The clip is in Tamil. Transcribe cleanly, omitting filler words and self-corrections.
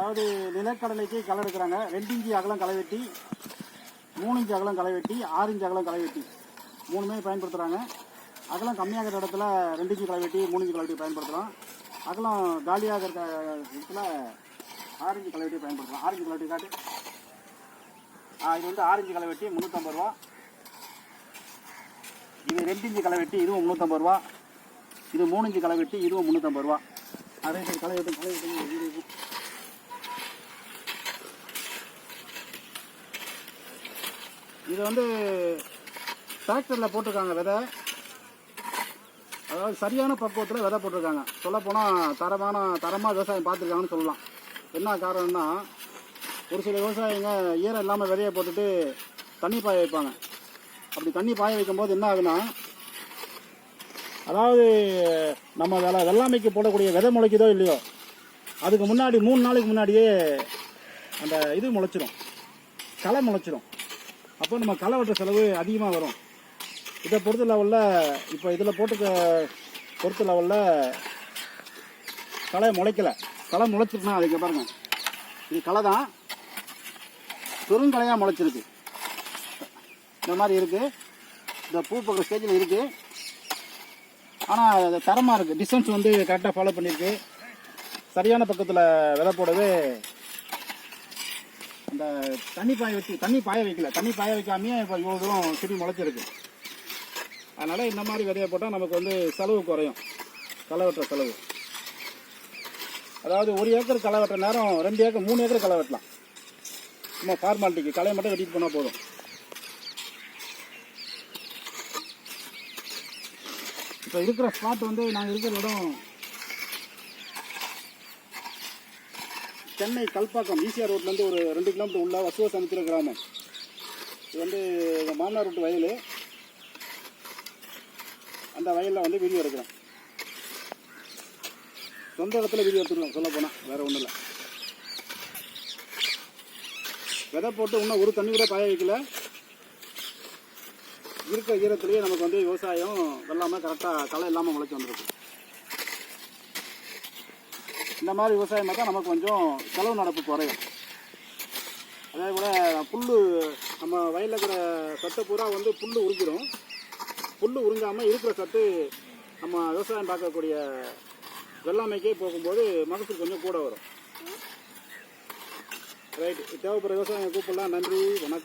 அதாவது நிலக்கடலைக்கு களை எடுக்கிறாங்க. 2 இன்ச்சு அகலம் களை வெட்டி, 3 இன்ச்சு அகலம் களை வெட்டி, 6 இன்ச்சு அகலம் களை வெட்டி மூணுமே பயன்படுத்துகிறாங்க. அகலம் கம்மியாகிற இடத்துல 2 இன்ச்சு களை வெட்டி, 3 இன்ச்சு களை வெட்டி பயன்படுத்துகிறோம். அகலம் காலியாக இருக்க இடத்துல 6 இன்ச்சு களை வெட்டி பயன்படுத்துகிறோம். 6 இன்ச்சு களை வெட்டி காட்டு. இது வந்து 6 இன்ச்சு களை வெட்டி 350 ரூபா. இது 2 இன்ச்சு களை வெட்டி இதுவும் 350 ரூபா. இது 3 இன்ச்சு களை வெட்டி இதுவும் 350 ரூபா. அதே சரி களை வெட்டும். இது வந்து டிராக்டரில் போட்டிருக்காங்க விதை. அதாவது சரியான பக்குவத்தில் விதை போட்டிருக்காங்க. சொல்லப்போனால் தரமாக விவசாயம் பார்த்துருக்காங்கன்னு சொல்லலாம். என்ன காரணம்னா, ஒரு சில விவசாயிங்க ஈரம் இல்லாமல் விதையை போட்டுட்டு தண்ணி பாய வைப்பாங்க. அப்படி தண்ணி பாய வைக்கும்போது என்ன ஆகுனா, அதாவது நம்ம வெள்ளாமைக்கு போடக்கூடிய விதை முளைக்குதோ இல்லையோ, அதுக்கு முன்னாடி 3 நாளைக்கு முன்னாடியே அந்த இது முளைச்சிடும், களை முளைச்சிடும். அப்போ நம்ம களை வெட்டுற செலவு அதிகமாக வரும். இதை பொறுத்த லெவலில் இப்போ இதில் பொறுத்த லெவலில் களை முளைக்கலை. களை முளைச்சிருக்குன்னா அதுக்கு பாருங்கள், இது களை தான், பெருங்கலையாக முளைச்சிருக்கு. இந்த மாதிரி இருக்குது. இந்த பூ பக்கம் ஸ்டேஜில் இருக்குது. ஆனால் அது தரமாக இருக்குது. டிஸ்டன்ஸ் வந்து கரெக்டாக ஃபாலோ பண்ணியிருக்கு. சரியான பக்கத்தில் விதை போடவே அந்த தண்ணி பாய வைக்கல. தண்ணி பாய வைக்காமையே இப்போ இவ்வளோ தூரம் செடி முளைச்சிருக்கு. அதனால் இந்த மாதிரி விதையை போட்டால் நமக்கு வந்து செலவு குறையும், களை வெட்டுற செலவு. அதாவது 1 ஏக்கர் களை வெட்டுற நேரம் 2 ஏக்கர் 3 ஏக்கர் களை வெட்டலாம். சும்மா ஃபார்மாலிட்டிக்கு களையை மட்டும் வெட்டிட்டு போனால் போதும். இப்போ இருக்கிற ஸ்பாட் வந்து நாங்கள் இருக்கிற இடம் சென்னை கல்பாக்கம் ஈசிஆர் ரோட்லேருந்து ஒரு 2 கிலோமீட்டர் உள்ள வசுவ சமுத்திர கிராமம். இது வந்து எங்கள் மாமனார் வீட்டு வயல். அந்த வயலில் வந்து வீடியோ எடுக்கிறோம். சொந்த இடத்துல வீடியோ எடுத்துருக்கோம். சொல்ல போனால் வேறு ஒன்றும் இல்லை. விதை போட்டு இன்னும் ஒரு தண்ணி கூட பாய வைக்கல. இருக்க ஈரத்துலேயே நமக்கு வந்து விவசாயம் வெள்ளாமல் கரெக்டாக களை இல்லாமல் முளைச்சி வந்துருக்கு. இந்த மாதிரி விவசாயம் பார்த்தா நமக்கு கொஞ்சம் செலவு நடப்பு குறையும். அதே போல் புல், நம்ம வயலில் இருக்கிற சத்தை பூரா வந்து புல் உறிஞ்சிடும். புல் உறிஞ்சாமல் இருக்கிற சத்து நம்ம விவசாயம் பார்க்கக்கூடிய வெள்ளாமைக்கே போகும்போது மகசூல் கொஞ்சம் கூட வரும். ரைட், தேவைப்படுற விவசாயம் கூப்பிடலாம். நன்றி, வணக்கம்.